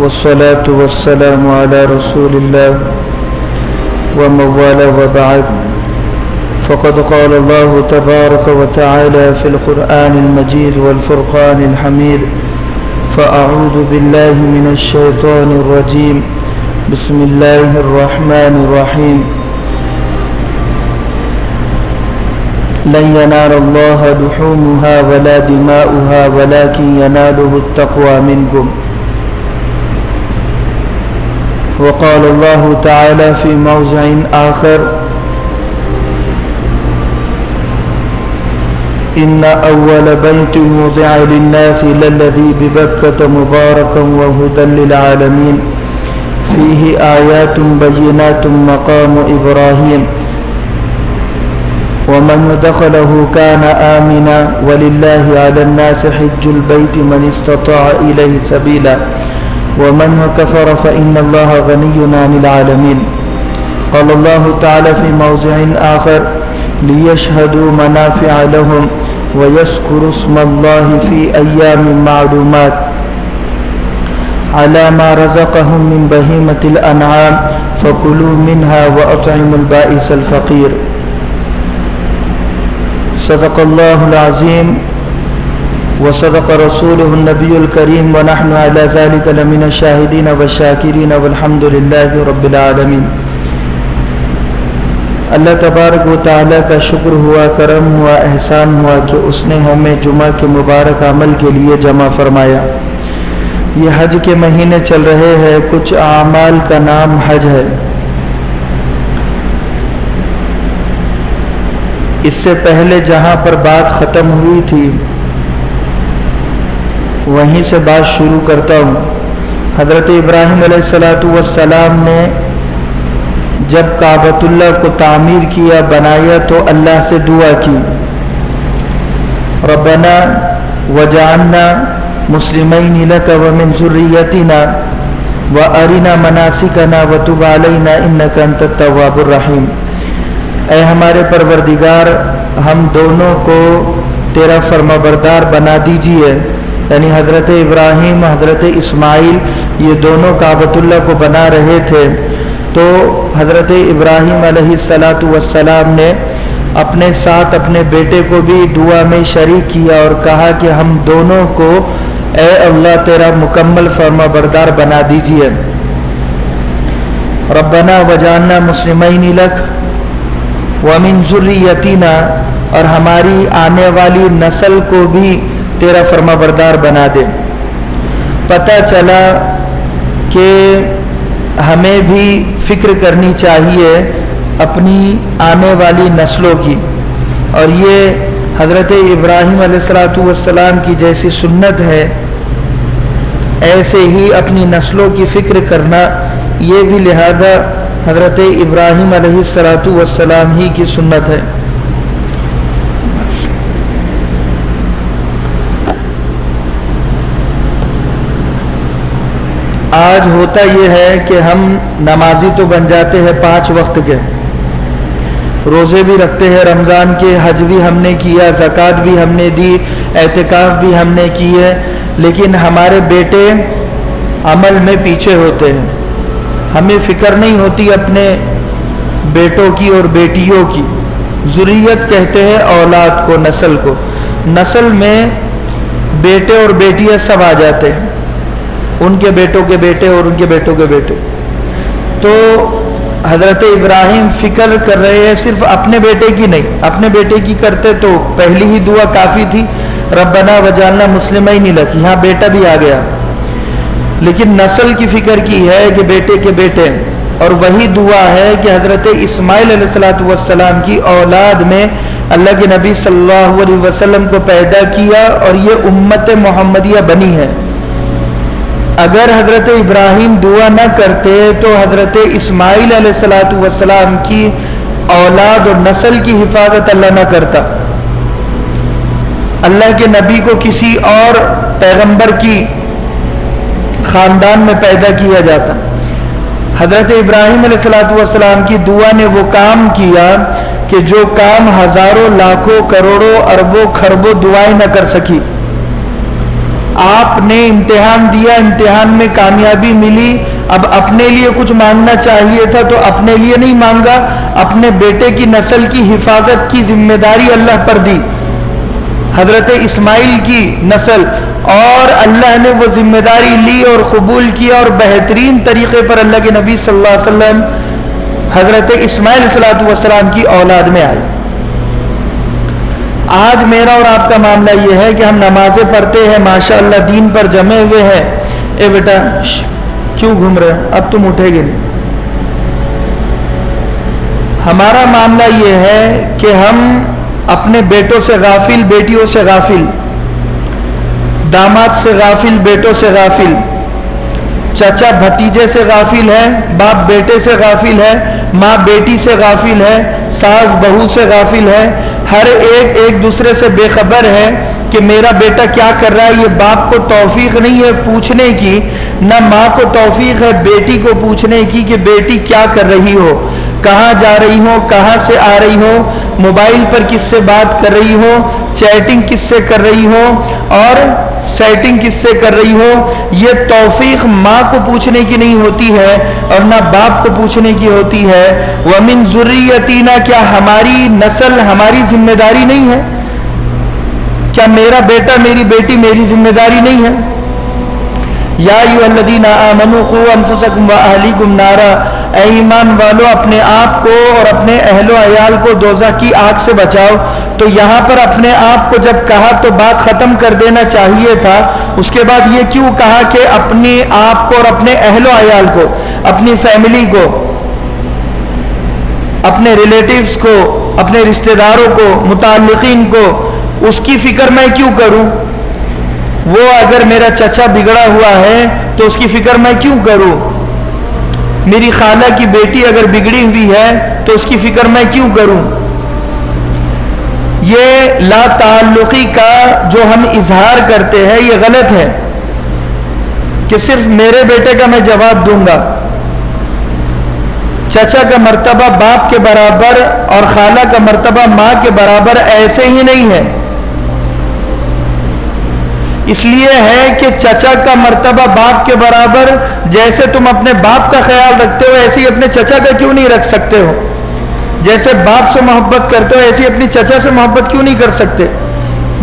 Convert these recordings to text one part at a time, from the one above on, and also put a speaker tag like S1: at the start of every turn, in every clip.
S1: والصلاة والسلام على رسول الله ومن والاه وبعد، فقد قال الله تبارك وتعالى في القرآن المجيد والفرقان الحميد: فأعوذ بالله من الشيطان الرجيم، بسم الله الرحمن الرحيم. لن ينال الله لحومها ولا دماؤها ولكن يناله التقوى منكم. وقال الله تعالى في موضع آخر: إن أول بيت وضع للناس للذي ببكة مباركا وهدى للعالمين فيه آيات بينات مقام إبراهيم ومن دخله كان آمنا ولله على الناس حج البيت من استطاع إليه سبيلا ومن كفر فإن الله غني عن العالمين. قال الله تعالى في موضع آخر: ليشهدوا منافع لهم ويذكروا اسم الله في أيام معلومات على ما رزقهم من بهيمة الأنعام فكلوا منها وأطعموا البائس الفقير. صدق الله العظيم وصدق رسوله النبي الكريم ونحن على ذلك لمن الشاهدين والشاکرین والحمد للہ رب العالمین. اللہ تبارک و تعالیٰ کا شکر ہوا، کرم ہوا، احسان ہوا کہ اس نے ہمیں جمعہ کے مبارک عمل کے لیے جمع فرمایا. یہ حج کے مہینے چل رہے ہیں، کچھ اعمال کا نام حج ہے. اس سے پہلے جہاں پر بات ختم ہوئی تھی وہیں سے بات شروع کرتا ہوں. حضرت ابراہیم علیہ السلام نے جب کعبۃ اللہ کو تعمیر کیا، بنایا، تو اللہ سے دعا کی: ربنا وجعلنا مسلمین لک ومن ذریتنا وارنا مناسکنا وتب علینا انک انت التواب الرحیم. اے ہمارے پروردگار، ہم دونوں کو تیرا فرمانبردار بنا دیجیے. یعنی حضرت ابراہیم، حضرت اسماعیل، یہ دونوں کعبۃ اللہ کو بنا رہے تھے. تو حضرت ابراہیم علیہ السلام نے اپنے ساتھ اپنے بیٹے کو بھی دعا میں شریک کیا اور کہا کہ ہم دونوں کو اے اللہ تیرا مکمل فرمانبردار بنا دیجیے. ربنا وجعلنا مسلمین لک ومن ذریتنا، اور ہماری آنے والی نسل کو بھی تیرا فرمانبردار بنا دے. پتہ چلا کہ ہمیں بھی فکر کرنی چاہیے اپنی آنے والی نسلوں کی، اور یہ حضرت ابراہیم علیہ السلام کی جیسی سنت ہے ایسے ہی اپنی نسلوں کی فکر کرنا، یہ بھی لہذا حضرت ابراہیم علیہ السلام ہی کی سنت ہے. آج ہوتا یہ ہے کہ ہم نمازی تو بن جاتے ہیں 5 وقت کے، روزے بھی رکھتے ہیں رمضان کے، حج بھی ہم نے کیا، زکوٰۃ بھی ہم نے دی، اعتکاف بھی ہم نے کی ہے، لیکن ہمارے بیٹے عمل میں پیچھے ہوتے ہیں. ہمیں فکر نہیں ہوتی اپنے بیٹوں کی اور بیٹیوں کی. ذریت کہتے ہیں اولاد کو، نسل کو. نسل میں بیٹے اور بیٹیاں سب آ جاتے ہیں، ان کے بیٹوں کے بیٹے اور ان کے بیٹوں کے بیٹے. تو حضرت ابراہیم فکر کر رہے ہیں صرف اپنے بیٹے کی نہیں، اپنے بیٹے کی کرتے تو پہلی ہی دعا کافی تھی، ربنا وجعلنا مسلمین لک، یہاں بیٹا بھی آ گیا، لیکن نسل کی فکر کی ہے کہ بیٹے کے بیٹے. اور وہی دعا ہے کہ حضرت اسماعیل علیہ السلام کی اولاد میں اللہ کے نبی صلی اللہ علیہ وسلم کو پیدا کیا اور یہ امت محمدیہ بنی ہے. اگر حضرت ابراہیم دعا نہ کرتے تو حضرت اسماعیل علیہ السلام کی اولاد اور نسل کی حفاظت اللہ نہ کرتا. اللہ کے نبی کو کسی اور پیغمبر کی خاندان میں پیدا کیا جاتا. حضرت ابراہیم علیہ السلام کی دعا نے وہ کام کیا کہ جو کام ہزاروں لاکھوں کروڑوں اربوں خربوں دعائیں نہ کر سکی. آپ نے امتحان دیا, امتحان میں کامیابی ملی, اب اپنے لیے کچھ مانگنا چاہیے تھا تو اپنے لیے نہیں مانگا, اپنے بیٹے کی نسل کی حفاظت کی ذمہ داری اللہ پر دی, حضرت اسماعیل کی نسل, اور اللہ نے وہ ذمہ داری لی اور قبول کیا, اور بہترین طریقے پر اللہ کے نبی صلی اللہ علیہ وسلم حضرت اسماعیل علیہ السلام کی اولاد میں آئے. آج میرا اور آپ کا معاملہ یہ ہے کہ ہم نمازیں پڑھتے ہیں, ماشاءاللہ دین پر جمے ہوئے ہیں. اے بیٹا کیوں گھوم رہے ہو, اب تم اٹھے گے نہیں. ہمارا معاملہ یہ ہے کہ ہم اپنے بیٹوں سے غافل, بیٹیوں سے غافل, داماد سے غافل, بیٹوں سے غافل, چچا بھتیجے سے غافل ہے, باپ بیٹے سے غافل ہے, ماں بیٹی سے غافل ہے, ساس بہو سے غافل ہے. ہر ایک دوسرے سے بے خبر ہے کہ میرا بیٹا کیا کر رہا ہے. یہ باپ کو توفیق نہیں ہے پوچھنے کی, نہ ماں کو توفیق ہے بیٹی کو پوچھنے کی کہ بیٹی کیا کر رہی ہو, کہاں جا رہی ہو, کہاں سے آ رہی ہو, موبائل پر کس سے بات کر رہی ہو, چیٹنگ کس سے کر رہی ہو, اور سیٹنگ کس سے کر رہی ہو. یہ توفیق ماں کو پوچھنے کی نہیں ہوتی ہے اور نہ باپ کو پوچھنے کی ہوتی ہے. وَمِن ذُرِّيَّتِنَا, کیا ہماری نسل ہماری ذمہ داری نہیں ہے؟ کیا میرا بیٹا میری بیٹی میری ذمہ داری نہیں ہے؟ یا ایھا الذین آمنوا قوا انفسکم واہلیکم نارا, اے ایمان والو اپنے آپ کو اور اپنے اہل و عیال کو دوزخ کی آگ سے بچاؤ. تو یہاں پر اپنے آپ کو جب کہا تو بات ختم کر دینا چاہیے تھا, اس کے بعد یہ کیوں کہا کہ اپنے آپ کو اور اپنے اہل و عیال کو, اپنی فیملی کو, اپنے ریلیٹیوز کو, اپنے رشتہ داروں کو, متعلقین کو, اس کی فکر میں کیوں کروں؟ وہ اگر میرا چچا بگڑا ہوا ہے تو اس کی فکر میں کیوں کروں؟ میری خالہ کی بیٹی اگر بگڑی ہوئی ہے تو اس کی فکر میں کیوں کروں؟ یہ لا تعلقی کا جو ہم اظہار کرتے ہیں یہ غلط ہے کہ صرف میرے بیٹے کا میں جواب دوں گا. چچا کا مرتبہ باپ کے برابر اور خالہ کا مرتبہ ماں کے برابر ایسے ہی نہیں ہے. اس لیے ہے کہ چچا کا مرتبہ باپ کے برابر, جیسے تم اپنے باپ کا خیال رکھتے ہو ایسے ہی اپنے چچا کا کیوں نہیں رکھ سکتے ہو؟ جیسے باپ سے محبت کرتے ہو ایسے ہی اپنی چچا سے محبت کیوں نہیں کر سکتے؟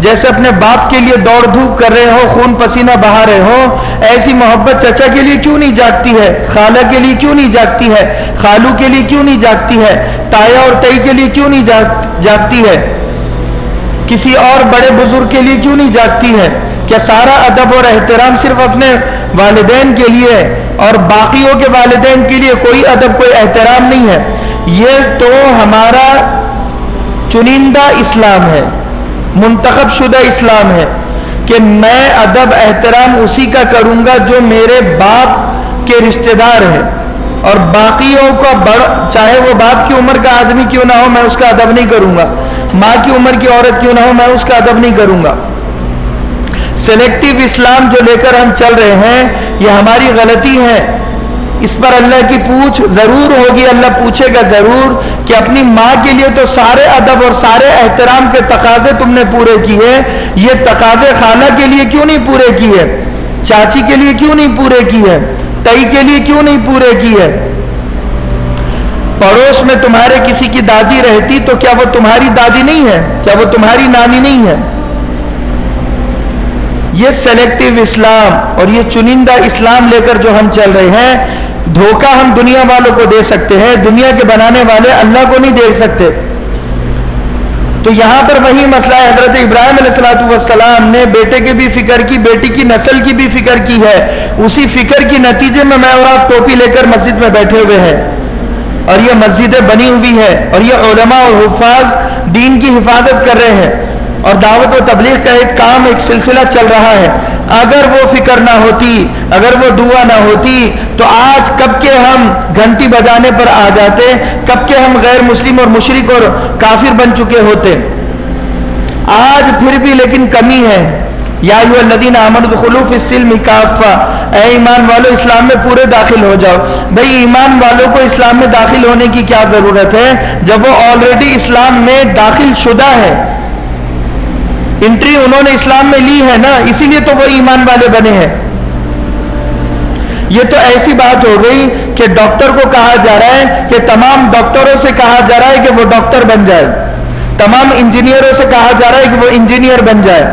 S1: جیسے اپنے باپ کے لیے دوڑ دھوپ کر رہے ہو, خون پسینہ بہا رہے ہو, ایسی محبت چچا کے لیے کیوں نہیں جاگتی ہے, خالہ کے لیے کیوں نہیں جاگتی ہے, خالو کے لیے کیوں نہیں جاگتی ہے, تایا اور تئی کے لیے کیوں نہیں جاگتی ہے, کسی اور بڑے بزرگ کے لیے کیوں نہیں جاگتی ہے؟ کیا سارا ادب اور احترام صرف اپنے والدین کے لیے ہے اور باقیوں کے والدین کے لیے کوئی ادب کوئی احترام نہیں ہے؟ یہ تو ہمارا چنندہ اسلام ہے, منتخب شدہ اسلام ہے کہ میں ادب احترام اسی کا کروں گا جو میرے باپ کے رشتہ دار ہیں, اور باقیوں کا چاہے وہ باپ کی عمر کا آدمی کیوں نہ ہو میں اس کا ادب نہیں کروں گا, ماں کی عمر کی عورت کیوں نہ ہو میں اس کا ادب نہیں کروں گا. سلیکٹیو اسلام جو لے کر ہم چل رہے ہیں یہ ہماری غلطی ہے. اس پر اللہ کی پوچھ ضرور ہوگی, اللہ پوچھے گا ضرور کہ اپنی ماں کے لیے تو سارے ادب اور سارے احترام کے تقاضے تم نے پورے کیے, یہ تقاضے خالہ کے لیے کیوں نہیں پورے کیے, چاچی کے لیے کیوں نہیں پورے کیے, تئی کے لیے کیوں نہیں پورے کیے؟ پڑوس میں تمہارے کسی کی دادی رہتی تو کیا وہ تمہاری دادی نہیں ہے, کیا وہ تمہاری نانی نہیں ہے؟ یہ سلیکٹیو اسلام اور یہ چنندہ اسلام لے کر جو ہم چل رہے ہیں, دھوکہ ہم دنیا والوں کو دے سکتے ہیں, دنیا کے بنانے والے اللہ کو نہیں دے سکتے. تو یہاں پر وہی مسئلہ ہے, حضرت ابراہیم علیہ السلام نے بیٹے کی بھی فکر کی, بیٹی کی نسل کی بھی فکر کی ہے. اسی فکر کی نتیجے میں اور آپ ٹوپی لے کر مسجد میں بیٹھے ہوئے ہیں اور یہ مسجدیں بنی ہوئی ہے اور یہ علماء اور حفاظ دین کی حفاظت کر رہے ہیں اور دعوت و تبلیغ کا ایک کام ایک سلسلہ چل رہا ہے. اگر وہ فکر نہ ہوتی, اگر وہ دعا نہ ہوتی تو آج کب کے ہم گھنٹی بجانے پر آ جاتے, کب کے ہم غیر مسلم اور مشرک اور کافر بن چکے ہوتے. آج پھر بھی لیکن کمی ہے. یا ایھا الذین آمنوا ادخلوا فی السلم کافہ, اے ایمان والو اسلام میں پورے داخل ہو جاؤ. بھئی ایمان والوں کو اسلام میں داخل ہونے کی کیا ضرورت ہے جب وہ آلریڈی اسلام میں داخل شدہ ہے. انٹری انہوں نے اسلام میں لی ہے نا، اسی لیے تو وہ ایمان والے بنے ہیں۔ یہ تو ایسی بات ہو گئی کہ ڈاکٹر کو کہا جا رہا ہے کہ تمام ڈاکٹروں سے کہا جا رہا ہے کہ وہ ڈاکٹر بن جائے، تمام انجینئروں سے کہا جا رہا ہے کہ وہ انجینئر بن جائے۔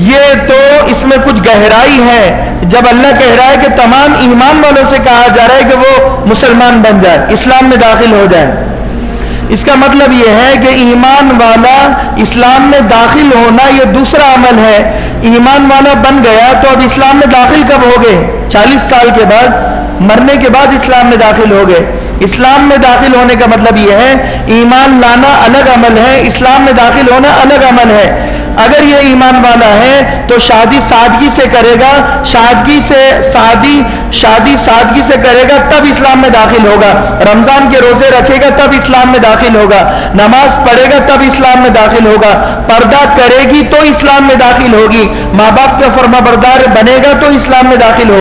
S1: یہ تو اس میں کچھ گہرائی ہے جب اللہ کہہ رہا ہے کہ تمام ایمان والوں سے کہا جا رہا ہے کہ وہ مسلمان بن جائے، اسلام میں داخل ہو جائے۔ اس کا مطلب یہ ہے کہ ایمان والا اسلام میں داخل ہونا یہ دوسرا عمل ہے۔ ایمان والا بن گیا تو اب اسلام میں داخل کب ہو گئے؟ 40 سال کے بعد، مرنے کے بعد اسلام میں داخل ہو گئے۔ اسلام میں داخل ہونے کا مطلب یہ ہے ایمان لانا الگ عمل ہے، اسلام میں داخل ہونا الگ عمل ہے۔ اگر یہ ایمان والا ہے تو شادی سادگی سے کرے گا، شادی سادگی سے کرے گا تب اسلام میں داخل ہوگا، رمضان کے روزے رکھے گا تب اسلام میں داخل ہوگا، نماز پڑھے گا تب اسلام میں داخل ہوگا، پردہ کرے گی تو اسلام میں داخل ہوگی، ماں باپ کا فرما بردار بنے گا تو اسلام میں داخل ہوگا۔